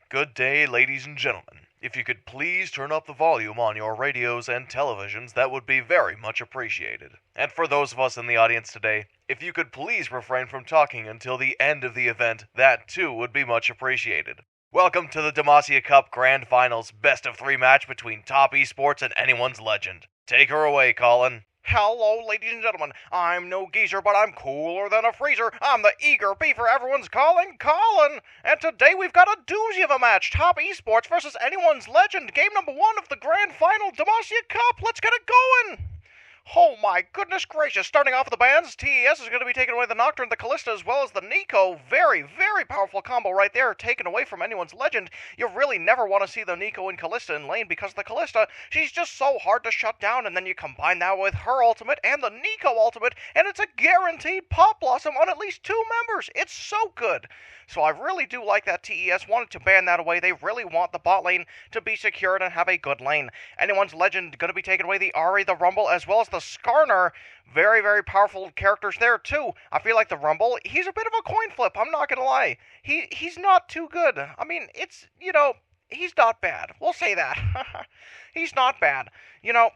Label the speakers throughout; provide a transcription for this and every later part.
Speaker 1: Good day, ladies and gentlemen. If you could please turn up the volume on your radios and televisions, that would be very much appreciated. And for those of us in the audience today, if you could please refrain from talking until the end of the event, that too would be much appreciated. Welcome to the Demacia Cup Grand Finals best of three match between Top Esports and Anyone's Legend. Take her away, Colin.
Speaker 2: Hello, ladies and gentlemen. I'm no geezer, but I'm cooler than a freezer. I'm the eager beaver everyone's calling Colin. And today we've got a doozy of a match. Top Esports versus Anyone's Legend. Game number 1 of the Grand Final Demacia Cup. Let's get it going. Oh my goodness gracious. Starting off with the bands, TES is going to be taking away the Nocturne, the Callista, as well as the Nico. Very, very powerful combo right there, taken away from Anyone's Legend. You really never want to see the Nico and Callista in lane because the Callista, she's just so hard to shut down, and then you combine that with her ultimate and the Nico ultimate, and it's a guaranteed pop blossom on at least 2 members. It's so good. So I really do like that TES wanted to ban that away. They really want the bot lane to be secured and have a good lane. Anyone's Legend going to be taking away the Ari, the Rumble, as well as the Skarner. Very, very powerful characters there, too. I feel like the Rumble, he's a bit of a coin flip, I'm not going to lie. He's not too good. I mean, he's not bad. We'll say that. He's not bad.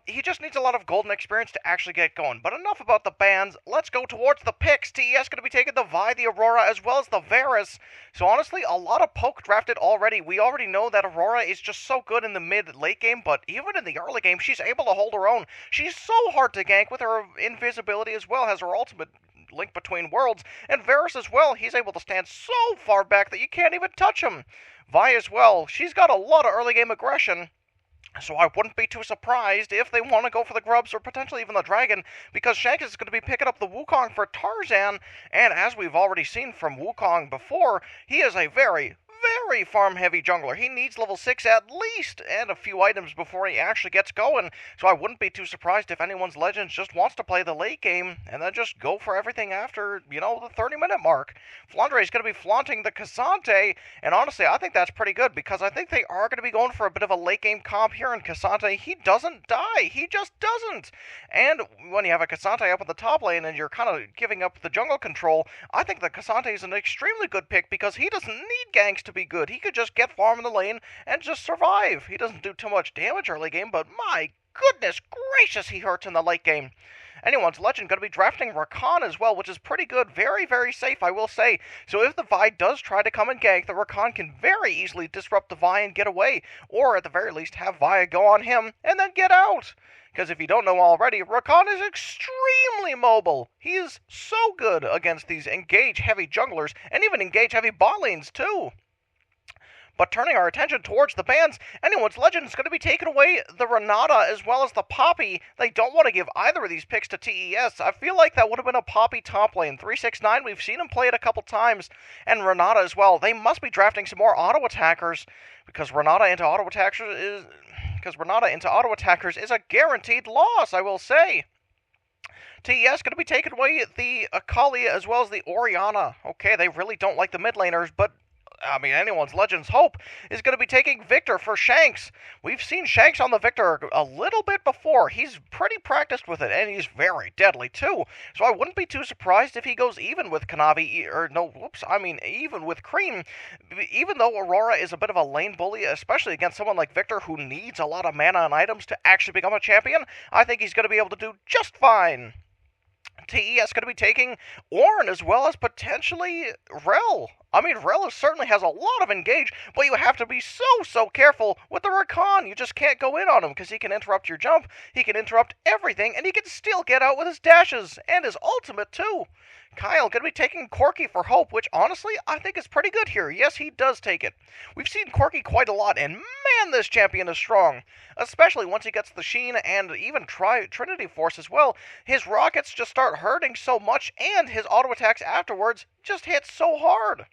Speaker 2: He just needs a lot of golden experience to actually get going. But enough about the bans. Let's go towards the picks. TES going to be taking the Vi, the Aurora, as well as the Varus. So honestly, a lot of poke drafted already. We already know that Aurora is just so good in the mid-late game, but even in the early game, she's able to hold her own. She's so hard to gank with her invisibility as well, has her ultimate link between worlds, and Varus as well, he's able to stand so far back that you can't even touch him. Vi as well, she's got a lot of early game aggression. So I wouldn't be too surprised if they want to go for the Grubs or potentially even the Dragon, because Shanks is going to be picking up the Wukong for Tarzan, and as we've already seen from Wukong before, he is a very farm-heavy jungler. He needs level 6 at least, and a few items before he actually gets going, so I wouldn't be too surprised if Anyone's Legends just wants to play the late game, and then just go for everything after, the 30-minute mark. Flandre is going to be flaunting the Cassante, and honestly, I think that's pretty good, because I think they are going to be going for a bit of a late-game comp here in Cassante. He doesn't die. He just doesn't. And when you have a Cassante up in the top lane, and you're kind of giving up the jungle control, I think the Cassante is an extremely good pick, because he doesn't need ganks to be good. He could just get farm in the lane and just survive. He doesn't do too much damage early game, but my goodness gracious, he hurts in the late game. Anyone's Legend going to be drafting Rakan as well, which is pretty good. Very, very safe, I will say. So if the Vi does try to come and gank, the Rakan can very easily disrupt the Vi and get away, or at the very least have Vi go on him and then get out. Because if you don't know already, Rakan is extremely mobile. He is so good against these engage-heavy junglers, and even engage-heavy bot lanes too. But turning our attention towards the bans, Anyone's Legend is going to be taking away the Renata as well as the Poppy. They don't want to give either of these picks to TES. I feel like that would have been a Poppy top lane. 369, we've seen him play it a couple times. And Renata as well. They must be drafting some more auto attackers, because Renata into auto attackers is a guaranteed loss, I will say. TES going to be taking away the Akali as well as the Orianna. Okay, they really don't like the mid laners, but Anyone's Legend's hope is going to be taking Victor for Shanks. We've seen Shanks on the Victor a little bit before. He's pretty practiced with it, and he's very deadly too. So I wouldn't be too surprised if he goes even with even with Cream. Even though Aurora is a bit of a lane bully, especially against someone like Victor who needs a lot of mana and items to actually become a champion, I think he's going to be able to do just fine. TES going to be taking Ornn as well as potentially Rel. Rel certainly has a lot of engage, but you have to be so careful with the Rakan. You just can't go in on him because he can interrupt your jump, he can interrupt everything, and he can still get out with his dashes and his ultimate too. Kyle going to be taking Corki for Hope, which honestly I think is pretty good here. Yes, he does take it. We've seen Corki quite a lot, and man, this champion is strong. Especially once he gets the Sheen and even Trinity Force as well. His rockets just start hurting so much, and his auto attacks afterwards just hit so hard.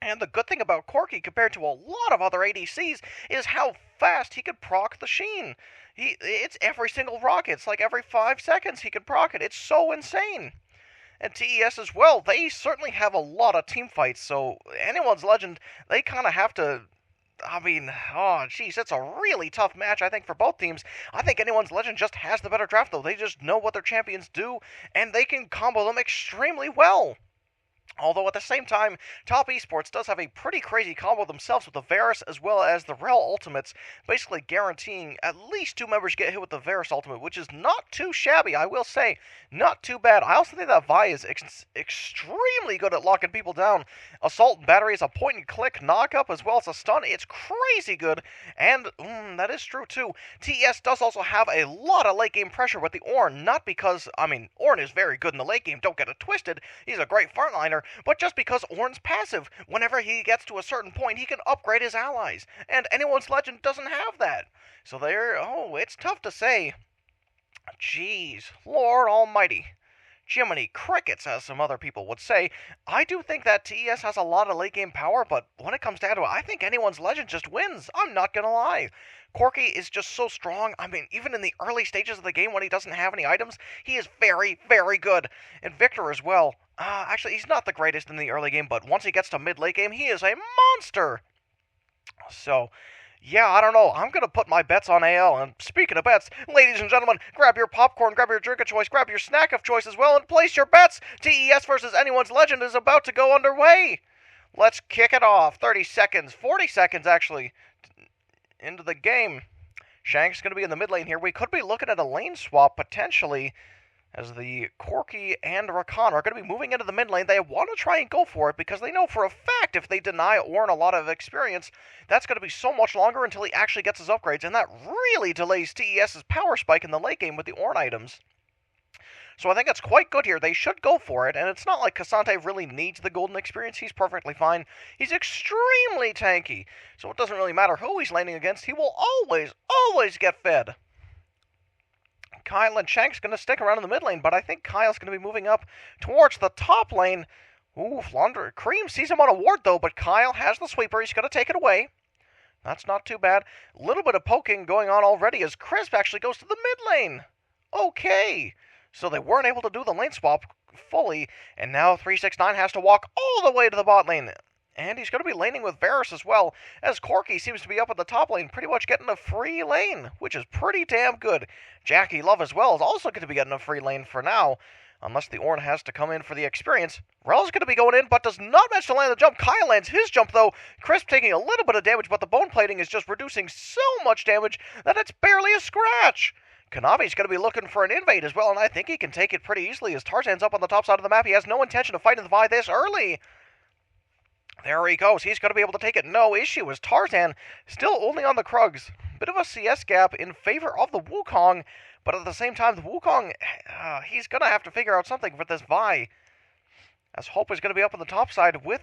Speaker 2: And the good thing about Corki compared to a lot of other ADCs is how fast he could proc the Sheen. It's every single rocket. It's like every 5 seconds he can proc it. It's so insane. And TES as well, they certainly have a lot of team fights, so Anyone's Legend, they kind of have to it's a really tough match, I think, for both teams. I think Anyone's Legend just has the better draft, though. They just know what their champions do, and they can combo them extremely well. Although at the same time, Top Esports does have a pretty crazy combo themselves with the Varus as well as the Rel Ultimates, basically guaranteeing at least 2 members get hit with the Varus Ultimate, which is not too shabby, I will say. Not too bad. I also think that Vi is extremely good at locking people down. Assault and Battery is a point-and-click knock-up as well as a stun. It's crazy good, and that is true too. TES does also have a lot of late-game pressure with the Ornn, not because, Ornn is very good in the late game, don't get it twisted. He's a great frontliner, but just because Ornn's passive, whenever he gets to a certain point, he can upgrade his allies, and Anyone's Legend doesn't have that. So it's tough to say. Jeez, Lord Almighty. Jiminy Crickets, as some other people would say. I do think that TES has a lot of late game power, but when it comes down to it, I think Anyone's Legend just wins. I'm not gonna lie. Corki is just so strong. Even in the early stages of the game when he doesn't have any items, he is very, very good. And Victor as well. Actually, he's not the greatest in the early game, but once he gets to mid-late game, he is a monster. So, yeah, I don't know. I'm going to put my bets on AL. And speaking of bets, ladies and gentlemen, grab your popcorn, grab your drink of choice, grab your snack of choice as well, and place your bets. TES versus Anyone's Legend is about to go underway. Let's kick it off. 30 seconds, 40 seconds actually, into the game. Shank's going to be in the mid lane here. We could be looking at a lane swap potentially, as the Corki and Rakan are going to be moving into the mid lane. They want to try and go for it because they know for a fact if they deny Ornn a lot of experience, that's going to be so much longer until he actually gets his upgrades, and that really delays TES's power spike in the late game with the Ornn items. So I think it's quite good here. They should go for it, and it's not like Cassante really needs the golden experience. He's perfectly fine. He's extremely tanky, so it doesn't really matter who he's laning against. He will always get fed. Kyle and Shank's going to stick around in the mid lane, but I think Kyle's going to be moving up towards the top lane. Ooh, Flandre. Cream sees him on a ward, though, but Kyle has the sweeper. He's going to take it away. That's not too bad. A little bit of poking going on already as Crisp actually goes to the mid lane. Okay. So they weren't able to do the lane swap fully, and now 369 has to walk all the way to the bot lane. And he's going to be laning with Varus as well, as Corki seems to be up at the top lane, pretty much getting a free lane, which is pretty damn good. Jackie Love as well is also going to be getting a free lane for now, unless the Ornn has to come in for the experience. Rel's going to be going in, but does not manage to land the jump. Kyle lands his jump, though. Crisp taking a little bit of damage, but the bone plating is just reducing so much damage that it's barely a scratch. Kanavi's going to be looking for an invade as well, and I think he can take it pretty easily as Tarzan's up on the top side of the map. He has no intention of fighting the Vi this early. There he goes. He's going to be able to take it no issue as Tarzan still only on the Krugs. Bit of a CS gap in favor of the Wukong, but at the same time, the Wukong, he's going to have to figure out something for this Vi. As Hope is going to be up on the top side with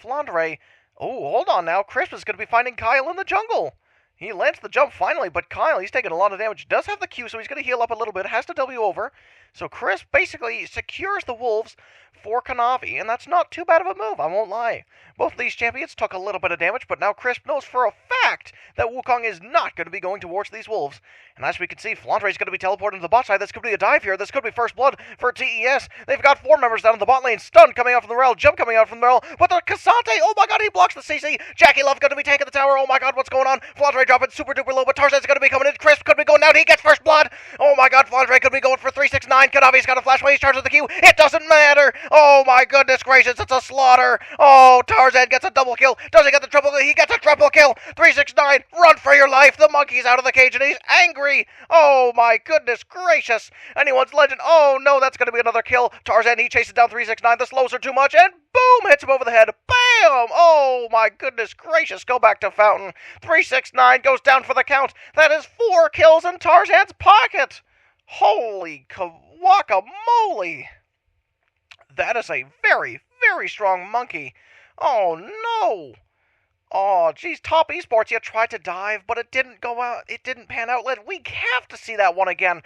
Speaker 2: Flandre. Oh, hold on now. Crisp is going to be finding Kyle in the jungle. He lands the jump finally, but Kyle, he's taking a lot of damage. Does have the Q, so he's going to heal up a little bit. Has to W over. So Crisp basically secures the Wolves for Kanavi, and that's not too bad of a move, I won't lie. Both of these champions took a little bit of damage, but now Crisp knows for a fact that Wukong is not going to be going towards these Wolves. And as we can see, Flandre is going to be teleported to the bot side. This could be a dive here. This could be first blood for TES. They've got 4 members down in the bot lane. Stun coming out from the Rel. Jump coming out from the Rel. But the Cassante, oh my god, he blocks the CC. Jackie Love going to be tanking the tower. Oh my god, what's going on? Flandre dropping super duper low, but Tarzan's going to be coming in. Crisp could be going down. He gets first blood. Oh my god, Flandre could be going for 369. Kanavi's got a flash away. He's charged with the Q. It doesn't matter. Oh my goodness gracious, it's a slaughter. Oh, Tarzan gets a double kill. Does he get the triple kill? He gets a triple kill. 369, run for your life. The monkey's out of the cage and he's angry. Oh my goodness gracious. Anyone's Legend. Oh no, that's going to be another kill. Tarzan, he chases down 369. The slows are too much and boom, hits him over the head. Bam! Oh my goodness gracious. Go back to Fountain. 369 goes down for the count. That is 4 kills in Tarzan's pocket. Holy guacamole. That is a very, very strong monkey. Oh no. Oh, geez, Top Esports, you tried to dive, but it didn't go out. It didn't pan out. We have to see that one again.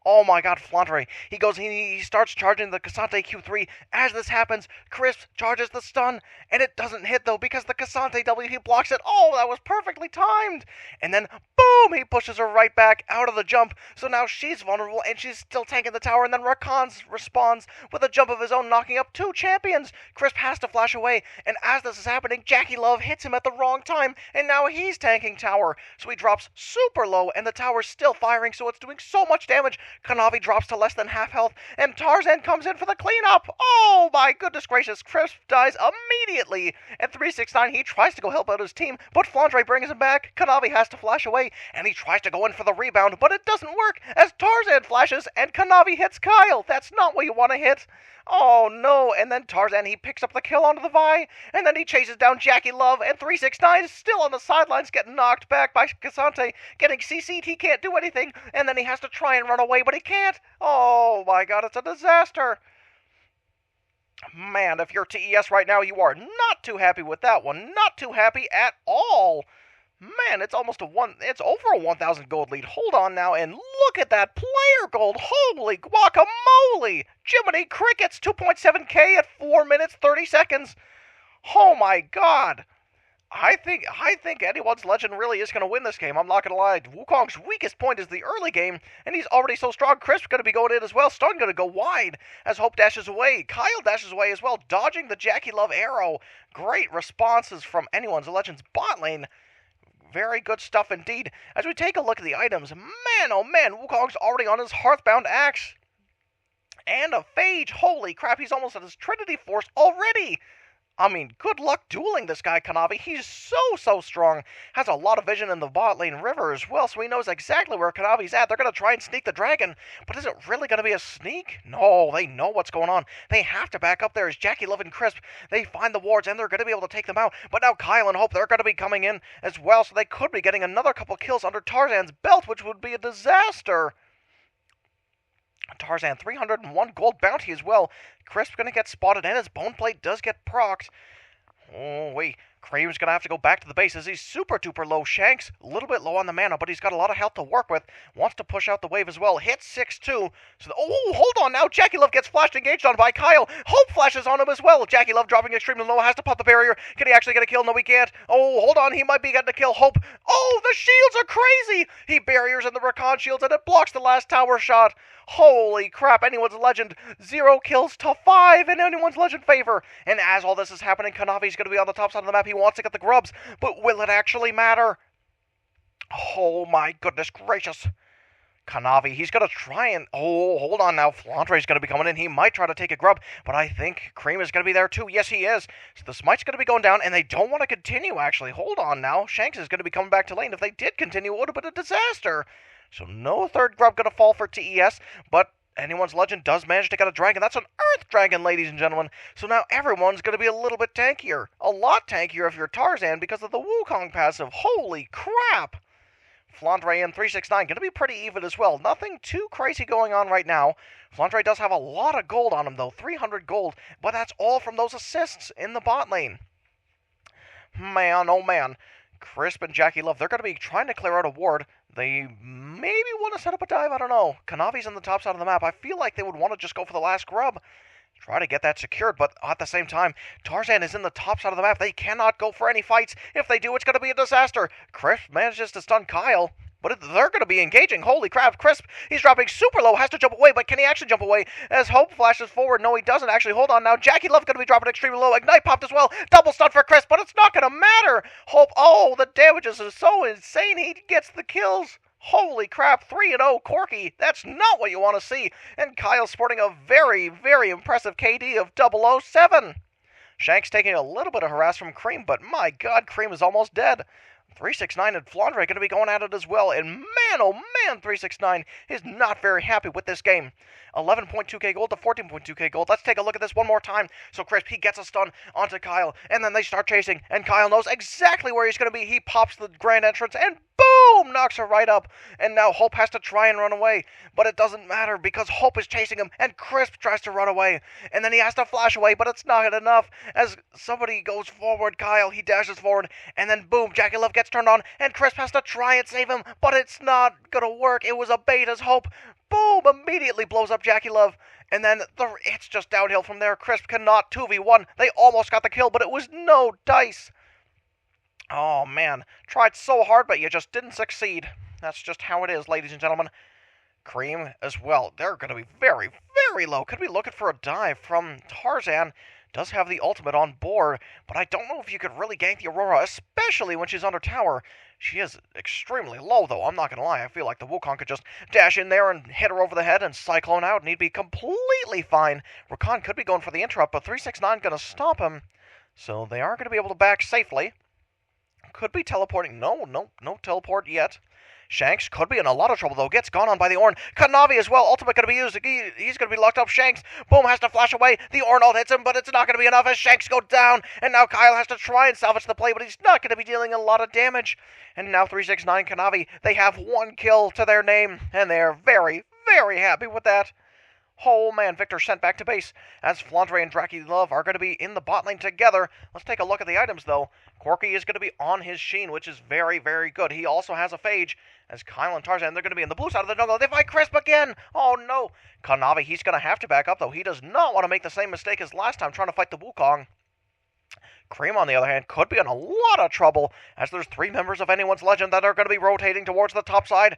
Speaker 2: Oh my god, Flandre. He starts charging the Cassante Q3. As this happens, Crisp charges the stun, and it doesn't hit though because the Cassante W, he blocks it. Oh, that was perfectly timed. And then, boom, he pushes her right back out of the jump. So now she's vulnerable, and she's still tanking the tower, and then Rakan responds with a jump of his own, knocking up 2 champions. Crisp has to flash away, and as this is happening, Jackie Love hits him at the wrong time, and now he's tanking tower. So he drops super low, and the tower's still firing, so it's doing so much damage. Kanavi drops to less than half health, and Tarzan comes in for the cleanup. Oh my goodness gracious, Crisp dies immediately. At 369, he tries to go help out his team, but Flandre brings him back. Kanavi has to flash away, and he tries to go in for the rebound, but it doesn't work as Tarzan flashes, and Kanavi hits Kyle. That's not what you want to hit. Oh no, and then Tarzan, he picks up the kill onto the Vi, and then he chases down Jackie Love, and 369 is still on the sidelines getting knocked back by Casante, getting CC'd, he can't do anything, and then he has to try and run away, but he can't. Oh my god, it's a disaster. Man, if you're TES right now, you are not too happy with that one. Not too happy at all. Man, it's over a 1,000 gold lead. Hold on now, and look at that player gold. Holy guacamole! Jiminy Crickets, 2.7k at 4 minutes, 30 seconds. Oh my god. I think anyone's legend really is going to win this game. I'm not going to lie. Wukong's weakest point is the early game, and he's already so strong. Crisp's going to be going in as well. Stun going to go wide as Hope dashes away. Kyle dashes away as well, dodging the Jackie Love arrow. Great responses from anyone's legend's bot lane. Very good stuff indeed. As we take a look at the items, man, oh man, Wukong's already on his Hearthbound Axe. And a Phage. Holy crap, he's almost at his Trinity Force already. I mean, good luck dueling this guy, Kanavi. He's so strong. Has a lot of vision in the bot lane river as well, so he knows exactly where Kanavi's at. They're going to try and sneak the dragon, but is it really going to be a sneak? No, they know what's going on. They have to back up there as Jackie Love and Crisp. They find the wards, and they're going to be able to take them out. But now Kyle and Hope, they're going to be coming in as well, so they could be getting another couple kills under Tarzan's belt, which would be a disaster. Tarzan, 301 gold bounty as well. Crisp's going to get spotted, and his bone plate does get procced. Oh, wait. Kramer's going to have to go back to the base as he's super duper low. Shanks, a little bit low on the mana, but he's got a lot of health to work with. Wants to push out the wave as well. Hits 6-2. So, hold on now. Jackie Love gets flashed engaged on by Kyle. Hope flashes on him as well. Jackie Love dropping extremely low. Has to pop the barrier. Can he actually get a kill? No, he can't. Oh, hold on. He might be getting a kill. Hope. Oh, the shields are crazy. He barriers in the recon shields, and it blocks the last tower shot. Holy crap, anyone's legend, 0 kills to 5 in anyone's legend favor. And as all this is happening, Kanavi's going to be on the top side of the map. He wants to get the grubs, but will it actually matter? Oh my goodness gracious. Kanavi, he's going to try and... Oh, hold on now. Flandre's going to be coming in. He might try to take a grub, but I think Cream is going to be there too. Yes, he is. So the smite's going to be going down, and they don't want to continue, actually. Hold on now. Shanks is going to be coming back to lane. If they did continue, it would have been a disaster. So no third grub going to fall for TES, but anyone's legend does manage to get a dragon. That's an Earth Dragon, ladies and gentlemen. So now everyone's going to be a little bit tankier. A lot tankier if you're Tarzan because of the Wukong passive. Holy crap! Flandre and 369 going to be pretty even as well. Nothing too crazy going on right now. Flandre does have a lot of gold on him, though. 300 gold, but that's all from those assists in the bot lane. Man, oh man. Crisp and Jackie Love, they're going to be trying to clear out a ward. They maybe want to set up a dive, I don't know. Kanavi's on the top side of the map. I feel like they would want to just go for the last grub. Try to get that secured, but at the same time, Tarzan is in the top side of the map. They cannot go for any fights. If they do, it's going to be a disaster. Crisp manages to stun Kyle, but they're going to be engaging. Holy crap, Crisp, he's dropping super low, has to jump away, but can he actually jump away? As Hope flashes forward, no, he doesn't actually. Hold on now, Jackie Love going to be dropping extremely low. Ignite popped as well, double stun for Crisp, but it's not going to matter. Hope, oh, the damages are so insane, he gets the kills. Holy crap, 3-0 Corky. That's not what you want to see. And Kyle sporting a very, very impressive KD of 007. Shanks taking a little bit of harass from Cream, but my god, Cream is almost dead. 369 and Flandre going to be going at it as well. And man, oh man, 369 is not very happy with this game. 11.2k gold to 14.2k gold. Let's take a look at this one more time. So Crisp, he gets a stun onto Kyle, and then they start chasing, and Kyle knows exactly where he's going to be. He pops the grand entrance, and boom, knocks her right up. And now Hope has to try and run away, but it doesn't matter because Hope is chasing him, and Crisp tries to run away. And then he has to flash away, but it's not enough. As somebody goes forward, Kyle, he dashes forward, and then boom, Jackie Love gets turned on, and Crisp has to try and save him, but it's not going to work. It was a bait as Hope, boom, immediately blows up Jackie Love. And then it's just downhill from there. Crisp cannot 2v1. They almost got the kill, but it was no dice. Oh, man. Tried so hard, but you just didn't succeed. That's just how it is, ladies and gentlemen. Cream as well. They're going to be very, very low. Could be looking for a dive from Tarzan. does have the ultimate on board, but I don't know if you could really gank the Aurora, especially when she's under tower. She is extremely low, though, I'm not going to lie. I feel like the Wukong could just dash in there and hit her over the head and Cyclone out, and he'd be completely fine. Rakan could be going for the interrupt, but 369 going to stop him. So they are going to be able to back safely. Could be teleporting. No teleport yet. Shanks could be in a lot of trouble, though. Gets gone on by the Ornn. Kanavi as well. Ultimate going to be used. He's going to be locked up. Shanks, boom, has to flash away. The Ornn ult hits him, but it's not going to be enough as Shanks go down. And now Kyle has to try and salvage the play, but he's not going to be dealing a lot of damage. And now 369 Kanavi, they have 1 kill to their name, and they're very, very happy with that. Oh man, Victor sent back to base as Flandre and Draki Love are going to be in the bot lane together. Let's take a look at the items though. Corki is going to be on his Sheen, which is very, very good. He also has a Phage as Kyle and Tarzan, they're going to be in the blue side of the jungle. They fight Crisp again. Oh no. Kanavi, he's going to have to back up though. He does not want to make the same mistake as last time trying to fight the Wukong. Cream, on the other hand, could be in a lot of trouble as there's 3 members of anyone's legend that are going to be rotating towards the top side.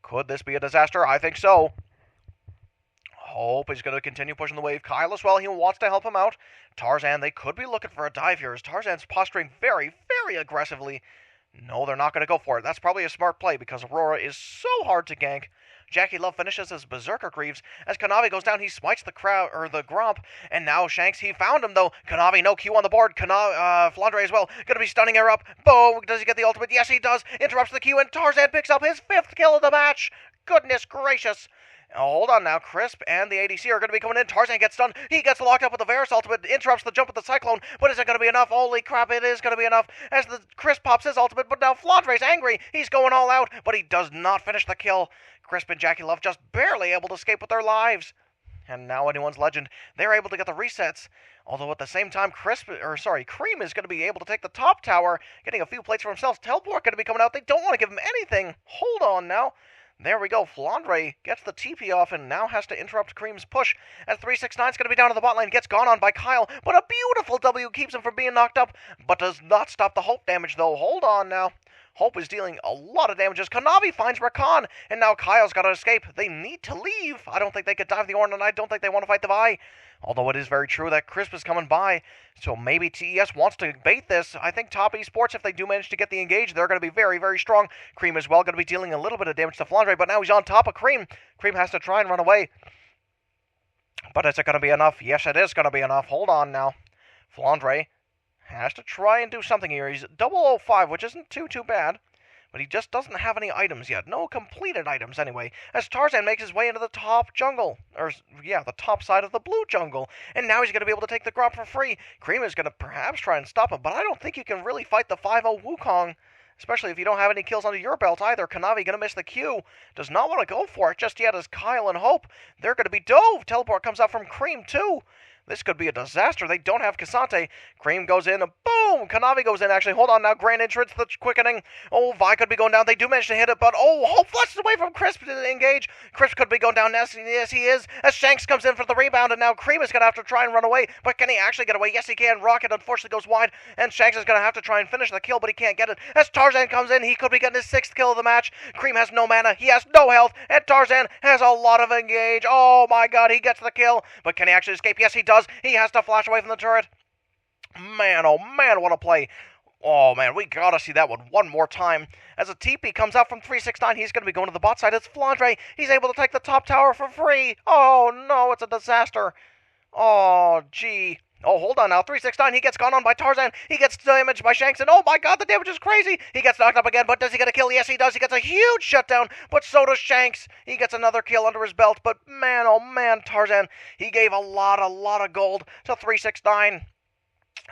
Speaker 2: Could this be a disaster? I think so. Hope is going to continue pushing the wave. Kyle as well, he wants to help him out. Tarzan, they could be looking for a dive here as Tarzan's posturing very, very aggressively. No, they're not going to go for it. That's probably a smart play because Aurora is so hard to gank. Jackie Love finishes his Berserker Greaves. As Kanavi goes down, he smites the Gromp. And now Shanks, he found him though. Kanavi, no Q on the board. Flandre as well. Gonna be stunning her up. Boom! Does he get the ultimate? Yes, he does. Interrupts the Q and Tarzan picks up his 5th kill of the match. Goodness gracious. Hold on now, Crisp and the ADC are going to be coming in. Tarzan gets stunned. He gets locked up with the Varus ultimate, interrupts the jump with the Cyclone, but is it going to be enough? Holy crap, it is going to be enough as the Crisp pops his ultimate, but now Flandre's angry. He's going all out, but he does not finish the kill. Crisp and Jackie Love just barely able to escape with their lives. And now anyone's legend, they're able to get the resets. Although at the same time, Cream is going to be able to take the top tower, getting a few plates for himself. Teleport going to be coming out. They don't want to give him anything. Hold on now. There we go. Flandre gets the TP off and now has to interrupt Cream's push. As 369 is going to be down to the bot lane. Gets gone on by Kyle, but a beautiful W keeps him from being knocked up, but does not stop the Hope damage though. Hold on now. Hope is dealing a lot of damage as Kanavi finds Rakan, and now Kyle's got to escape. They need to leave. I don't think they could dive the Ornn, and I don't think they want to fight the Vi. Although it is very true that Crisp is coming by, so maybe TES wants to bait this. I think Top Esports, if they do manage to get the engage, they're going to be very, very strong. Cream as well, going to be dealing a little bit of damage to Flandre, but now he's on top of Cream. Cream has to try and run away. But is it going to be enough? Yes, it is going to be enough. Hold on now. Flandre has to try and do something here. He's 005, which isn't too bad. But he just doesn't have any items yet. No completed items, anyway. As Tarzan makes his way into the top jungle. The top side of the blue jungle. And now he's going to be able to take the Gromp for free. Cream is going to perhaps try and stop him. But I don't think you can really fight the 5-0 Wukong. Especially if you don't have any kills under your belt either. Kanavi going to miss the Q. Does not want to go for it just yet as Kyle and Hope. They're going to be dove. Teleport comes out from Cream, too. This could be a disaster. They don't have Cassante. Cream goes in. Boom! Kanavi goes in, actually. Hold on now. Grand entrance, the quickening. Oh, Vi could be going down. They do manage to hit it, but Hope flushes away from Crisp to engage. Crisp could be going down. Yes, he is. As Shanks comes in for the rebound, and now Cream is going to have to try and run away. But can he actually get away? Yes, he can. Rocket, unfortunately, goes wide, and Shanks is going to have to try and finish the kill, but he can't get it. As Tarzan comes in, he could be getting his 6th kill of the match. Cream has no mana. He has no health, and Tarzan has a lot of engage. Oh, my God, he gets the kill. But can he actually escape? Yes, he does. He has to flash away from the turret. Man, oh man, what a play. Oh man, we gotta see that one more time. As a TP comes out from 369, he's gonna be going to the bot side. It's Flandre. He's able to take the top tower for free. Oh no, it's a disaster. Oh gee. Oh, hold on now. 369, he gets gone on by Tarzan. He gets damaged by Shanks, and oh my God, the damage is crazy. He gets knocked up again, but does he get a kill? Yes, he does. He gets a huge shutdown, but so does Shanks. He gets another kill under his belt, but man, oh man, Tarzan, he gave a lot of gold to 369.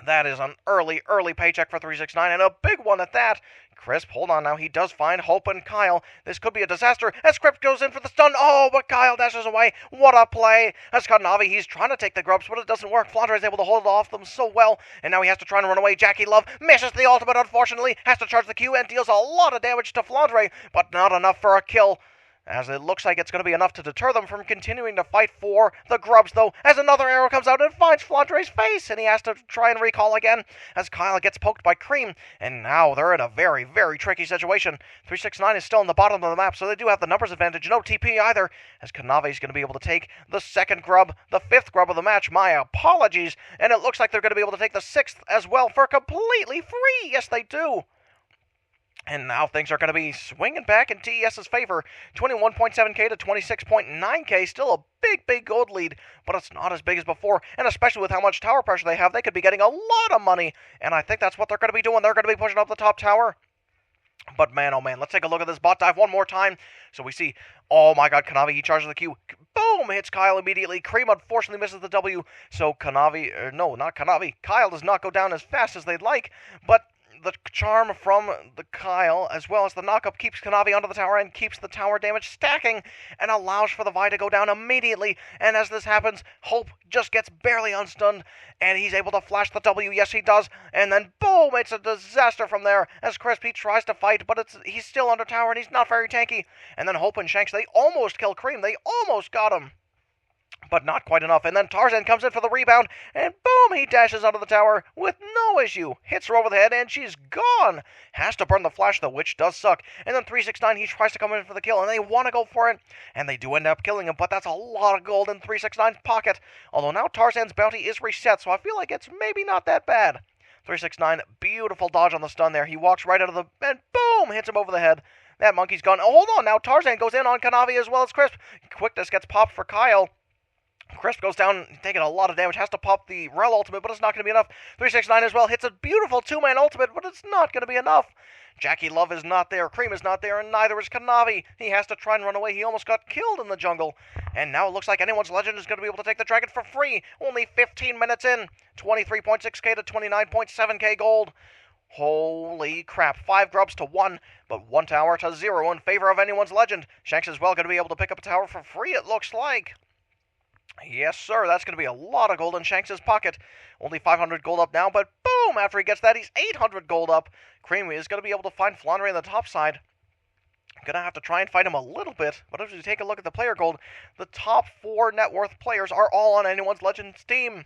Speaker 2: That is an early paycheck for 369, and a big one at that. Crisp, hold on now. He does find Hope and Kyle. This could be a disaster as Crisp goes in for the stun. Oh, but Kyle dashes away. What a play. As Kanavi, he's trying to take the grubs, but it doesn't work. Flandre is able to hold off them so well, and now he has to try and run away. Jackie Love misses the ultimate, unfortunately. Has to charge the Q and deals a lot of damage to Flandre, but not enough for a kill. as it looks like it's going to be enough to deter them from continuing to fight for the grubs, though, as another arrow comes out and finds Flandre's face, and he has to try and recall again as Kyle gets poked by Cream, and now they're in a very, very tricky situation. 369 is still in the bottom of the map, so they do have the numbers advantage. No TP either, as Kanave is going to be able to take the second grub, the fifth grub of the match. My apologies, and it looks like they're going to be able to take the sixth as well for completely free. Yes, they do. And now things are going to be swinging back in TES's favor. 21.7k to 26.9k. Still a big, big gold lead, but it's not as big as before. And especially with how much tower pressure they have, they could be getting a lot of money. And I think that's what they're going to be doing. They're going to be pushing up the top tower. But man, oh man, let's take a look at this bot dive one more time. So we see, oh my god, Kanave, he charges the Q. Boom! Hits Kyle immediately. Cream unfortunately misses the W. So Kanave, no, not Kanave. Kyle does not go down as fast as they'd like, but the charm from the Kyle, as well as the knockup, keeps Kanave onto the tower and keeps the tower damage stacking and allows for the Vi to go down immediately. And as this happens, Hope just gets barely unstunned, and he's able to flash the W. Yes, he does. And then, boom, it's a disaster from there as Crispy tries to fight, but he's still under tower, and he's not very tanky. And then Hope and Shanks, they almost kill Cream. They almost got him, but not quite enough. And then Tarzan comes in for the rebound, and boom, he dashes onto the tower with no issue. Hits her over the head, and she's gone. Has to burn the flash, though, which does suck. And then 369, he tries to come in for the kill, and they want to go for it. And they do end up killing him, but that's a lot of gold in 369's pocket. Although now Tarzan's bounty is reset, so I feel like it's maybe not that bad. 369, beautiful dodge on the stun there. He walks right out of the... and boom, hits him over the head. That monkey's gone. Oh, hold on, now Tarzan goes in on Kanave as well as Crisp. Quickness gets popped for Kyle. Crisp goes down, taking a lot of damage, has to pop the Rel ultimate, but it's not going to be enough. 369 as well hits a beautiful two-man ultimate, but it's not going to be enough. Jackie Love is not there, Cream is not there, and neither is Kanave. He has to try and run away. He almost got killed in the jungle. And now it looks like anyone's legend is going to be able to take the dragon for free. Only 15 minutes in. 23.6k to 29.7k gold. Holy crap, 5 grubs to 1, but 1 tower to 0 in favor of anyone's legend. Shanks is well going to be able to pick up a tower for free, it looks like. Yes, sir, that's going to be a lot of gold in Shanks' pocket. Only 500 gold up now, but boom, after he gets that, he's 800 gold up. Creamy is going to be able to find Flandre on the top side. Gonna have to try and fight him a little bit, but if you take a look at the player gold, the top 4 net worth players are all on anyone's legend's team.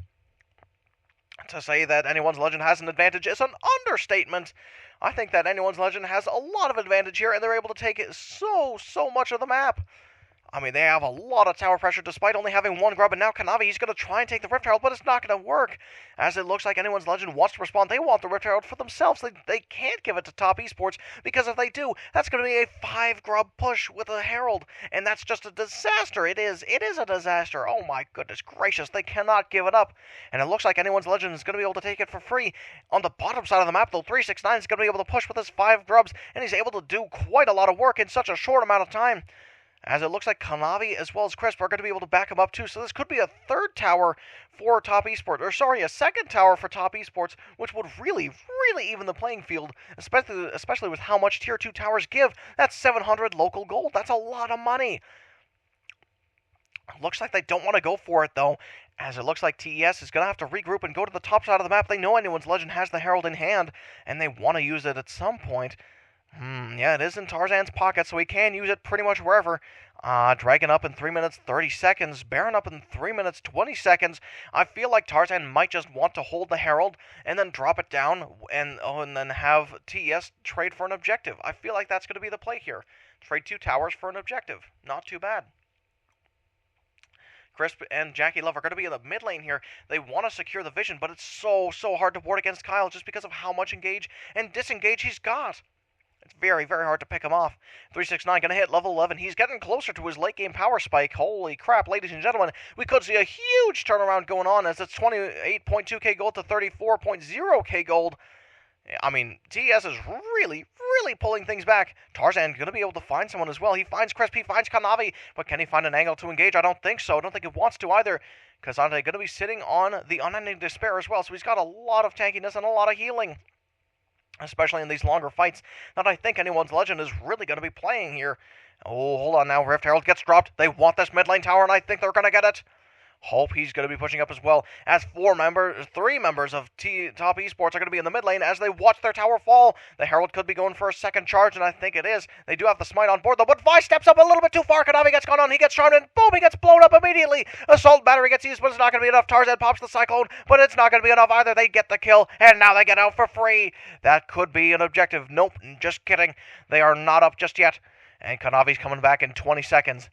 Speaker 2: To say that anyone's legend has an advantage is an understatement. I think that anyone's legend has a lot of advantage here, and they're able to take so much of the map. I mean, they have a lot of tower pressure despite only having 1 grub, and now Kanave, he's going to try and take the Rift Herald, but it's not going to work. As it looks like anyone's legend wants to respond, they want the Rift Herald for themselves. They can't give it to Top Esports, because if they do, that's going to be a 5 grub push with a Herald, and that's just a disaster. It is a disaster. Oh my goodness gracious, they cannot give it up. And it looks like anyone's legend is going to be able to take it for free. On the bottom side of the map, though, 369 is going to be able to push with his 5 grubs, and he's able to do quite a lot of work in such a short amount of time. As it looks like Kanave as well as Crisp are going to be able to back him up too. So this could be a 3rd tower for Top Esports. Or sorry, a 2nd tower for Top Esports, which would really even the playing field, especially with how much Tier 2 towers give. That's 700 local gold. That's a lot of money. Looks like they don't want to go for it, though, as it looks like TES is going to have to regroup and go to the top side of the map. They know anyone's legend has the Herald in hand, and they want to use it at some point. Yeah, it is in Tarzan's pocket, so he can use it pretty much wherever. Dragon up in 3 minutes 30 seconds, Baron up in 3 minutes 20 seconds. I feel like Tarzan might just want to hold the Herald and then drop it down and then have TES trade for an objective. I feel like that's going to be the play here. Trade 2 towers for an objective. Not too bad. Crisp and Jackie Love are going to be in the mid lane here. They want to secure the vision, but it's so hard to ward against Kyle just because of how much engage and disengage he's got. It's very hard to pick him off. 369 going to hit level 11. He's getting closer to his late game power spike. Holy crap, ladies and gentlemen. We could see a huge turnaround going on as it's 28.2k gold to 34.0k gold. I mean, TES is really pulling things back. Tarzan going to be able to find someone as well. He finds Crisp, he finds Kanave, but can he find an angle to engage? I don't think so. I don't think he wants to either. Kazante going to be sitting on the Unending Despair as well, so he's got a lot of tankiness and a lot of healing, especially in these longer fights, that I think anyone's legend is really going to be playing here. Oh, hold on now. Rift Herald gets dropped. They want this mid lane tower, and I think they're going to get it. Hope he's going to be pushing up as well, as three members of Top Esports are going to be in the mid lane as they watch their tower fall. The Herald could be going for a second charge, and I think it is. They do have the smite on board, though, but Vi steps up a little bit too far. Kanavi gets gone on, he gets charmed, and boom, he gets blown up immediately. Assault battery gets used, but it's not going to be enough. Tarzan pops the Cyclone, but it's not going to be enough either. They get the kill, and now they get out for free. That could be an objective. Nope, just kidding. They are not up just yet, and Kanavi's coming back in 20 seconds.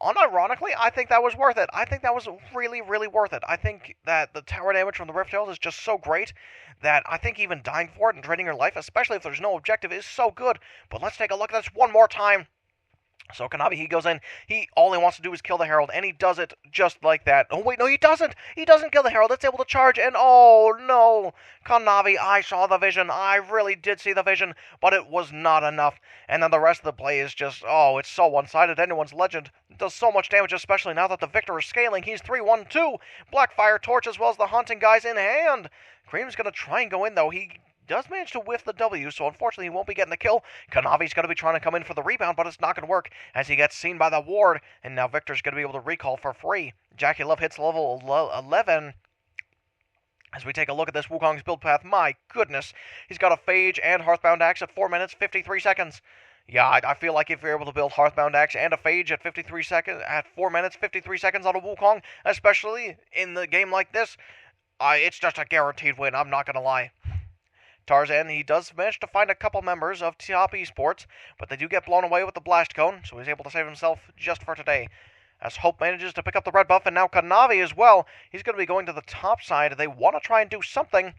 Speaker 2: Unironically, I think that was worth it. I think that was really, really worth it. I think that the tower damage from the Rift Herald is just so great that I think even dying for it and trading your life, especially if there's no objective, is so good. But let's take a look at this one more time. So Kanavi, he goes in, all he wants to do is kill the Herald, and he does it just like that. Oh wait, no, he doesn't! He doesn't kill the Herald, it's able to charge, and oh no! Kanavi, I saw the vision, I really did see the vision, but it was not enough. And then the rest of the play is just, oh, it's so one-sided. Anyone's Legend does so much damage, especially now that the Victor is scaling. He's 3-1-2, Blackfire Torch as well as the Haunting guys in hand. Cream's gonna try and go in though, he does manage to whiff the W, so unfortunately he won't be getting the kill. Kanavi's going to be trying to come in for the rebound, but it's not going to work as he gets seen by the ward, and now Victor's going to be able to recall for free. Jackie Love hits level 11. As we take a look at this Wukong's build path, my goodness, he's got a Phage and Hearthbound Axe at 4 minutes, 53 seconds. Yeah, I feel like if you're able to build Hearthbound Axe and a Phage at 4 minutes, 53 seconds on a Wukong, especially in the game like this, it's just a guaranteed win, I'm not going to lie. Tarzan, he does manage to find a couple members of Top Esports, but they do get blown away with the Blast Cone, so he's able to save himself just for today. As Hope manages to pick up the red buff, and now Kanavi as well. He's going to be going to the top side. They want to try and do something,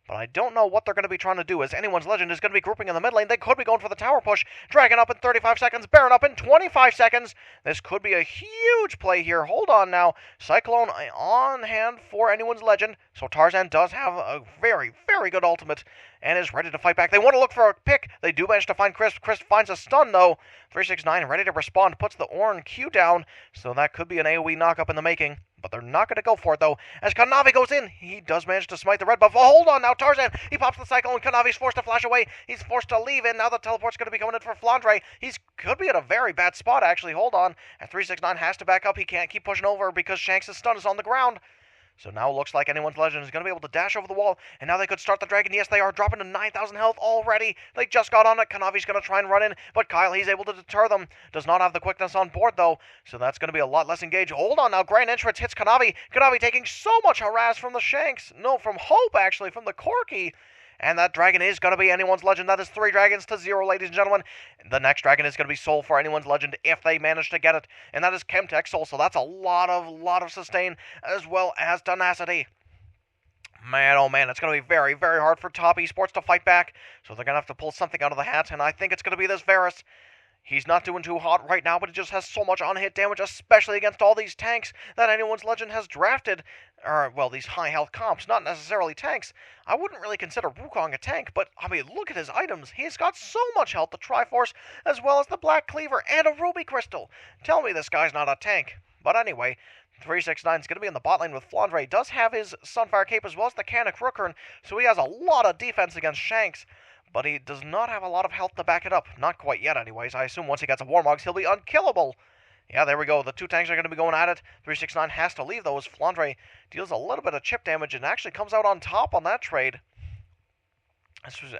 Speaker 2: but I don't know what they're going to be trying to do, as Anyone's Legend is going to be grouping in the mid lane. They could be going for the tower push. Dragon up in 35 seconds, Baron up in 25 seconds. This could be a huge play here. Hold on now. Cyclone on hand for Anyone's Legend, so Tarzan does have a very, very good ultimate and is ready to fight back. They want to look for a pick. They do manage to find Chris. Chris finds a stun, though. 369 ready to respond, puts the Ornn Q down, so that could be an AoE knock-up in the making. But they're not going to go for it, though. As Kanavi goes in, he does manage to smite the red buff. Oh, hold on now, Tarzan. He pops the cycle, and Kanavi's forced to flash away. He's forced to leave, and now the teleport's going to be coming in for Flandre. He could be in a very bad spot, actually. Hold on. And 369 has to back up. He can't keep pushing over because Shanks' stun is on the ground. So now it looks like Anyone's Legend is going to be able to dash over the wall, and now they could start the dragon. Yes, they are, dropping to 9,000 health already. They just got on it. Kanavi's going to try and run in, but Kyle, he's able to deter them. Does not have the quickness on board, though, so that's going to be a lot less engaged. Hold on now, Grand Entrance hits Kanavi. Kanavi taking so much harass from the Shanks. No, from Hope, actually, from the Corki. And that dragon is going to be Anyone's Legend. That is 3 dragons to 0, ladies and gentlemen. The next dragon is going to be Soul for Anyone's Legend if they manage to get it. And that is Chemtech Soul, so that's a lot of sustain as well as tenacity. Man, oh man, it's going to be very, very hard for Top Esports to fight back. So they're going to have to pull something out of the hat, and I think it's going to be this Varus. He's not doing too hot right now, but he just has so much on-hit damage, especially against all these tanks that Anyone's Legend has drafted. Well, these high-health comps, not necessarily tanks. I wouldn't really consider Wukong a tank, but, I mean, look at his items. He's got so much health, the Triforce, as well as the Black Cleaver, and a Ruby Crystal. Tell me this guy's not a tank. But anyway, 369 is going to be in the bot lane with Flandre. He does have his Sunfire Cape as well as the Canik Rookern, so he has a lot of defense against Shanks. But he does not have a lot of health to back it up. Not quite yet, anyways. I assume once he gets a Warmogs, he'll be unkillable. Yeah, there we go. The two tanks are going to be going at it. 369 has to leave, though, as Flandre deals a little bit of chip damage and actually comes out on top on that trade.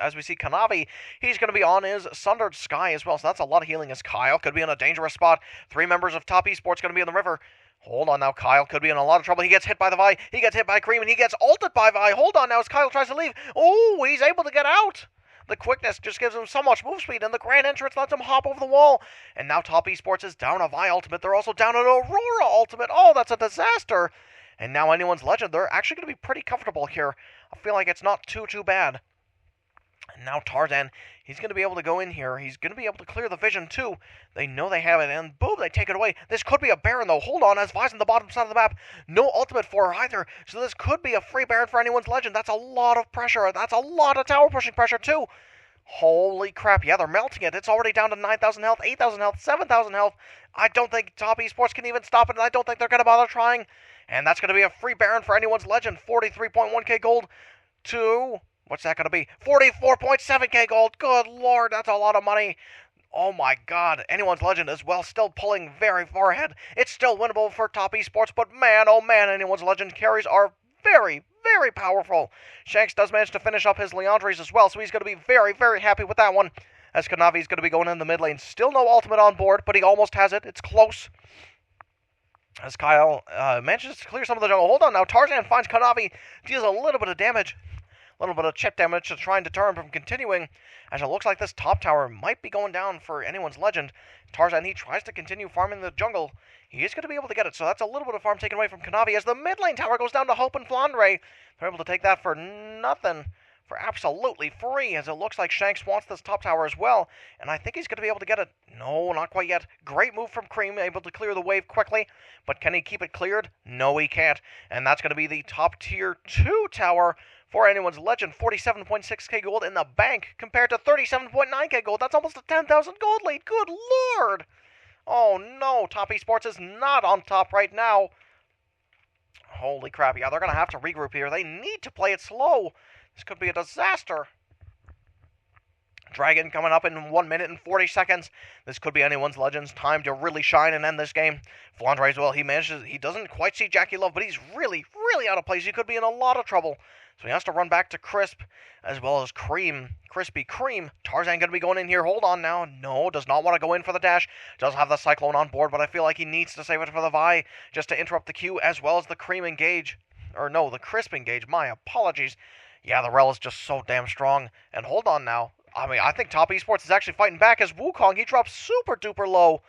Speaker 2: As we see Kanavi, he's going to be on his Sundered Sky as well, so that's a lot of healing as Kyle could be in a dangerous spot. 3 members of Top Esports going to be in the river. Hold on now, Kyle could be in a lot of trouble. He gets hit by the Vi. He gets hit by Cream, and he gets ulted by Vi. Hold on now as Kyle tries to leave. Oh, he's able to get out. The quickness just gives him so much move speed, and the Grand Entrance lets him hop over the wall. And now Top Esports is down a Vi ultimate. They're also down an Aurora ultimate. Oh, that's a disaster. And now Anyone's Legend, they're actually going to be pretty comfortable here. I feel like it's not too bad. And now Tarzan, he's going to be able to go in here. He's going to be able to clear the vision, too. They know they have it, and boom, they take it away. This could be a Baron, though. Hold on, as Vi's on the bottom side of the map. No ultimate for her either, so this could be a free Baron for Anyone's Legend. That's a lot of pressure. That's a lot of tower pushing pressure, too. Holy crap, yeah, they're melting it. It's already down to 9,000 health, 8,000 health, 7,000 health. I don't think Top Esports can even stop it, and I don't think they're going to bother trying. And that's going to be a free Baron for Anyone's Legend. 43.1k gold to... what's that going to be? 44.7k gold. Good lord, that's a lot of money. Oh my god, Anyone's Legend as well, still pulling very far ahead. It's still winnable for Top Esports, but man, oh man, Anyone's Legend carries are very, very powerful. Shanks does manage to finish up his Leandres as well, so he's going to be very, very happy with that one. As Kanavi's going to be going in the mid lane. Still no ultimate on board, but he almost has it. It's close. As Kyle manages to clear some of the jungle. Hold on now. Tarzan finds Kanavi, deals a little bit of damage. A little bit of chip damage to try and deter him from continuing. As it looks like this top tower might be going down for Anyone's Legend. Tarzan, he tries to continue farming the jungle. He is going to be able to get it, so that's a little bit of farm taken away from Kanavi. As the mid lane tower goes down to Hope and Flandre. They're able to take that for nothing. For absolutely free, as it looks like Shanks wants this top tower as well, and I think he's going to be able to get it. No, not quite yet. Great move from Cream, able to clear the wave quickly, but can he keep it cleared? No, he can't, and that's going to be the top tier 2 tower for Anyone's Legend. 47.6k gold in the bank compared to 37.9k gold. That's almost a 10,000 gold lead. Good lord! Oh no, Top Esports is not on top right now. Holy crap, yeah, they're going to have to regroup here. They need to play it slow. This could be a disaster. Dragon coming up in 1 minute and 40 seconds. This could be Anyone's Legend's time to really shine and end this game. Flandre as well, he doesn't quite see Jackie Love, but he's really, really out of place. He could be in a lot of trouble. So he has to run back to Crisp, as well as Cream. Crispy Cream. Tarzan going to be going in here. Hold on now. No, does not want to go in for the dash. Does have the Cyclone on board, but I feel like he needs to save it for the Vi, just to interrupt the queue, as well as the Cream engage. Or no, the Crisp engage. My apologies. Yeah, the Rel is just so damn strong. And hold on now. I mean, I think Top Esports is actually fighting back as Wukong, he drops super duper low.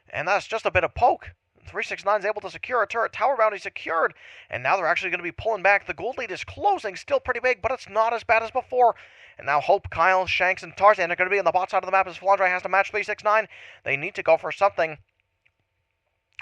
Speaker 2: And that's just a bit of poke. 369 is able to secure a turret. Tower bounty secured. And now they're actually going to be pulling back. The gold lead is closing. Still pretty big, but it's not as bad as before. And now Hope, Kyle, Shanks, and Tarzan are going to be on the bot side of the map as Flandre has to match 369. They need to go for something.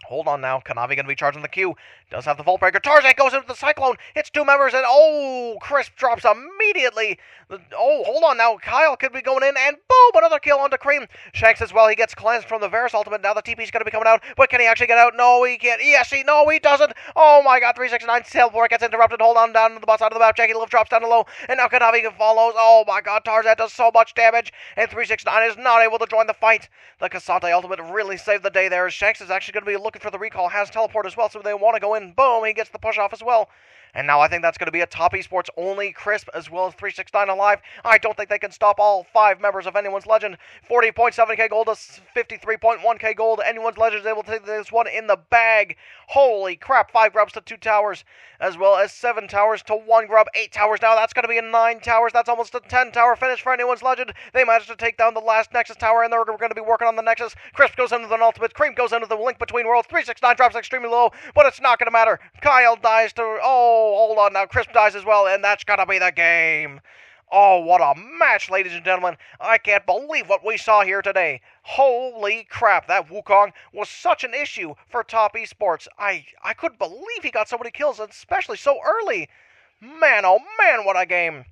Speaker 2: Hold on now. Kanavi going to be charging the Q. Does have the Volt Breaker. Tarzan goes into the Cyclone. Hits 2 members and oh, Crisp drops immediately. Oh, hold on now. Kyle could be going in and boom, another kill onto Cream. Shanks as well. He gets cleansed from the Varus ultimate. Now the TP's going to be coming out. But can he actually get out? No, he can't. Yes, no, he doesn't. Oh my god, 369 teleport gets interrupted. Hold on down to the bot side of the map. Jackie Love drops down to low. And now Kanavi follows. Oh my god, Tarzan does so much damage. And 369 is not able to join the fight. The Cassante ultimate really saved the day there. Shanks is actually going to be looking for the recall. Has teleport as well, so they want to go in. Boom, he gets the push off as well. And now I think that's going to be a Top Esports only Crisp as well as 369 alive. I don't think they can stop all 5 members of Anyone's Legend. 40.7k gold to 53.1k gold. Anyone's Legend is able to take this one in the bag. Holy crap, 5 grubs to 2 towers, as well as 7 towers to 1 grub. 8 towers now, that's going to be a 9 towers. That's almost a 10 tower finish for Anyone's Legend. They managed to take down the last Nexus tower, and they're going to be working on the Nexus. Crisp goes into the ultimate. Cream goes into the link between worlds. 369 drops extremely low, but it's not going to matter. Kyle dies to... Oh, hold on now. Crisp dies as well, and that's going to be the game. Oh, what a match, ladies and gentlemen. I can't believe what we saw here today. Holy crap, that Wukong was such an issue for Top Esports. I couldn't believe he got so many kills, especially so early. Man, oh man, what a game.